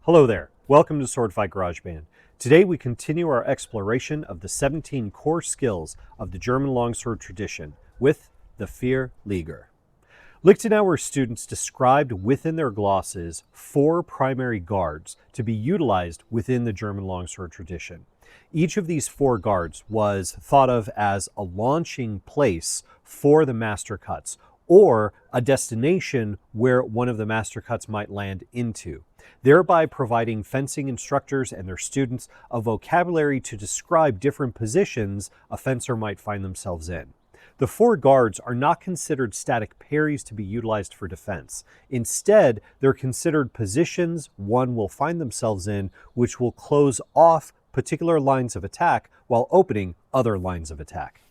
Hello there. Welcome to Swordfight GarageBand. Today we continue our exploration of the 17 core skills of the German Longsword Tradition with the Vier Lieger. Lichtenauer students described within their glosses 4 primary guards to be utilized within the German Longsword Tradition. Each of these 4 guards was thought of as a launching place for the master cuts, or a destination where one of the master cuts might land into, thereby providing fencing instructors and their students a vocabulary to describe different positions a fencer might find themselves in. The 4 guards are not considered static parries to be utilized for defense. Instead, they're considered positions one will find themselves in, which will close off particular lines of attack while opening other lines of attack.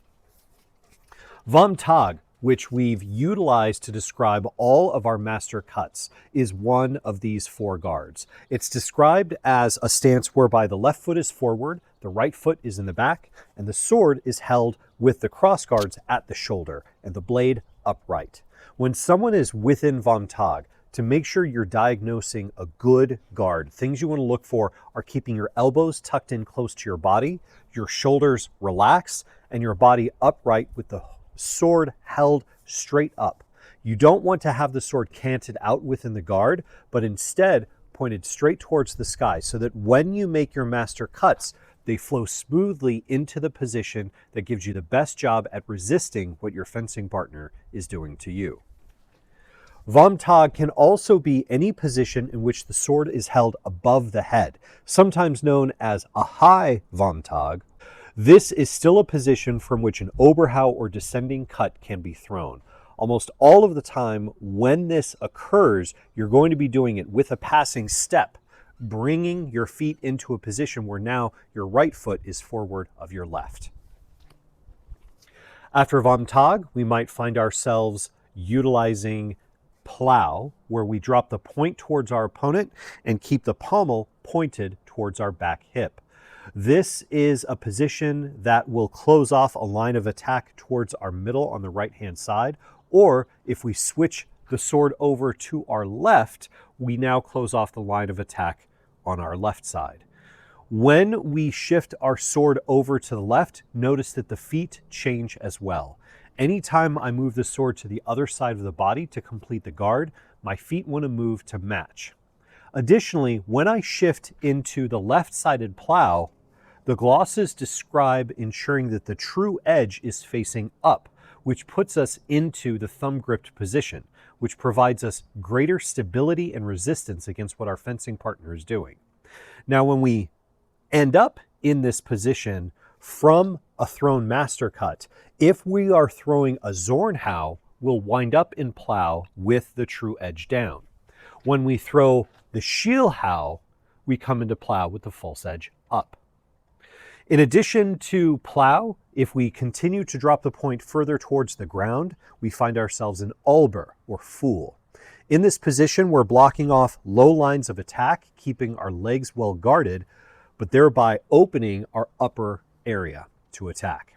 Vom Tag, which we've utilized to describe all of our master cuts, is one of these 4 guards. It's described as a stance whereby the left foot is forward, the right foot is in the back, and the sword is held with the cross guards at the shoulder and the blade upright. When someone is within Vom Tag, to make sure you're diagnosing a good guard, things you want to look for are keeping your elbows tucked in close to your body, your shoulders relaxed, and your body upright with the sword held straight up. You don't want to have the sword canted out within the guard, but instead pointed straight towards the sky so that when you make your master cuts, they flow smoothly into the position that gives you the best job at resisting what your fencing partner is doing to you. Vom Tag can also be any position in which the sword is held above the head, sometimes known as a high Vom Tag. This is still a position from which an Oberhau or descending cut can be thrown. Almost all of the time when this occurs, you're going to be doing it with a passing step, bringing your feet into a position where now your right foot is forward of your left. After Vom Tag, we might find ourselves utilizing plow, where we drop the point towards our opponent and keep the pommel pointed towards our back hip. This is a position that will close off a line of attack towards our middle on the right-hand side, or if we switch the sword over to our left, we now close off the line of attack on our left side. When we shift our sword over to the left, notice that the feet change as well. Anytime I move the sword to the other side of the body to complete the guard, my feet want to move to match. Additionally, when I shift into the left-sided plow, the glosses describe ensuring that the true edge is facing up, which puts us into the thumb-gripped position, which provides us greater stability and resistance against what our fencing partner is doing. Now, when we end up in this position from a thrown master cut, if we are throwing a Zornhau, we'll wind up in plow with the true edge down. When we throw the Schielhau, we come into plow with the false edge up. In addition to plow, if we continue to drop the point further towards the ground, we find ourselves in Alber, or fool. In this position, we're blocking off low lines of attack, keeping our legs well guarded, but thereby opening our upper area to attack.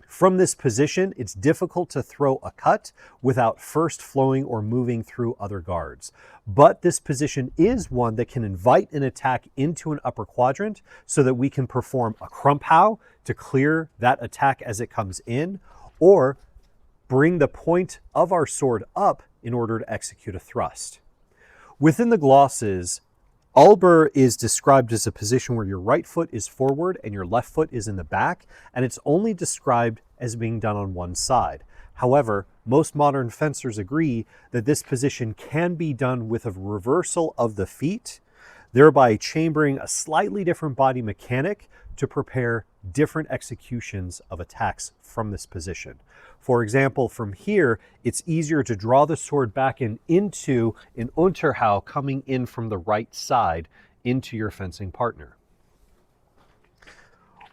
From this position, it's difficult to throw a cut without first flowing or moving through other guards. But this position is one that can invite an attack into an upper quadrant so that we can perform a Krumpau to clear that attack as it comes in, or bring the point of our sword up in order to execute a thrust. Within the glosses, Alber is described as a position where your right foot is forward and your left foot is in the back, and it's only described as being done on one side. However, most modern fencers agree that this position can be done with a reversal of the feet, thereby chambering a slightly different body mechanic to prepare different executions of attacks from this position. For example, from here, it's easier to draw the sword back into an Unterhau coming in from the right side into your fencing partner.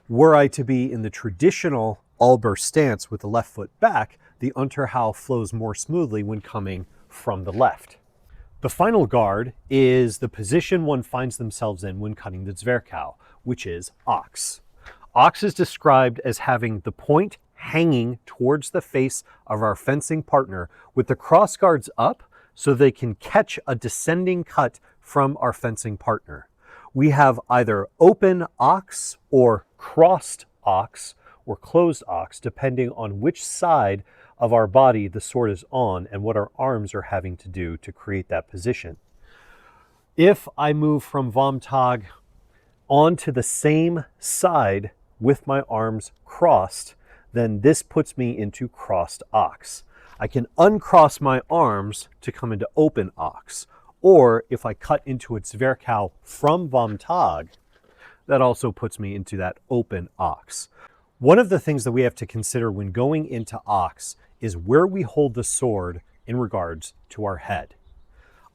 Were I to be in the traditional Alber stance with the left foot back, the Unterhau flows more smoothly when coming from the left. The final guard is the position one finds themselves in when cutting the Zwerchhau, which is ox. Ox is described as having the point hanging towards the face of our fencing partner with the cross guards up so they can catch a descending cut from our fencing partner. We have either open ox or crossed ox or closed ox, depending on which side of our body the sword is on and what our arms are having to do to create that position. If I move from Vomtag onto the same side with my arms crossed, then this puts me into crossed ox. I can uncross my arms to come into open ox. Or if I cut into a Zwerchau from Vomtag, that also puts me into that open ox. One of the things that we have to consider when going into ox is where we hold the sword in regards to our head.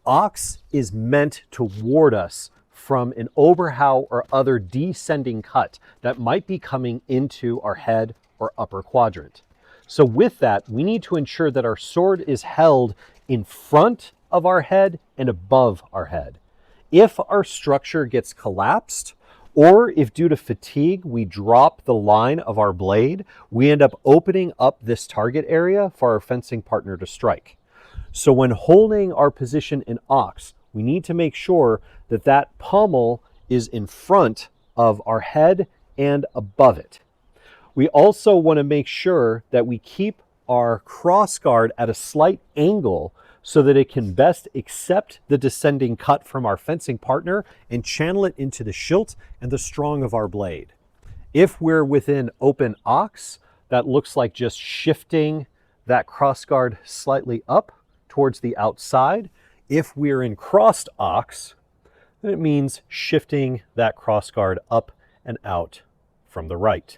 Ox is meant to ward us from an Oberhau or other descending cut that might be coming into our head or upper quadrant. So with that, we need to ensure that our sword is held in front of our head and above our head. If our structure gets collapsed, or if due to fatigue we drop the line of our blade, we end up opening up this target area for our fencing partner to strike. So when holding our position in ox, we need to make sure that that pommel is in front of our head and above it. We also want to make sure that we keep our cross guard at a slight angle so that it can best accept the descending cut from our fencing partner and channel it into the schilt and the strong of our blade. If we're within open ox, that looks like just shifting that cross guard slightly up towards the outside. If we're in crossed ox, then it means shifting that cross guard up and out from the right.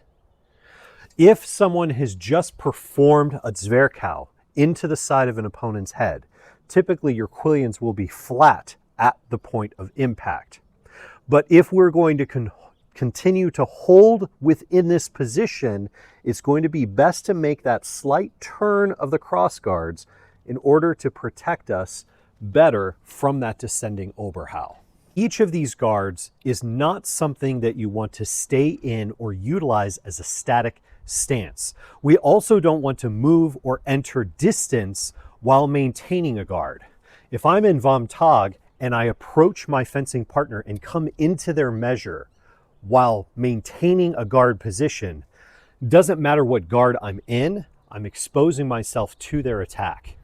If someone has just performed a Zwerchau into the side of an opponent's head, typically your quillions will be flat at the point of impact. But if we're going to continue to hold within this position, it's going to be best to make that slight turn of the cross guards in order to protect us better from that descending Oberhau. Each of these guards is not something that you want to stay in or utilize as a static stance. We also don't want to move or enter distance while maintaining a guard. If I'm in Vomtag and I approach my fencing partner and come into their measure while maintaining a guard position, doesn't matter what guard I'm in, I'm exposing myself to their attack.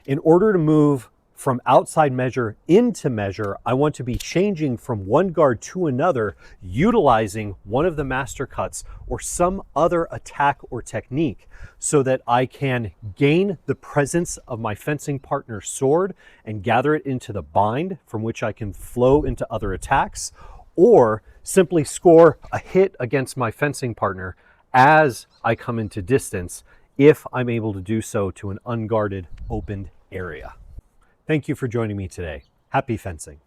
In order to move from outside measure into measure, I want to be changing from one guard to another, utilizing one of the master cuts or some other attack or technique so that I can gain the presence of my fencing partner's sword and gather it into the bind from which I can flow into other attacks, or simply score a hit against my fencing partner as I come into distance if I'm able to do so to an unguarded, opened area. Thank you for joining me today. Happy fencing.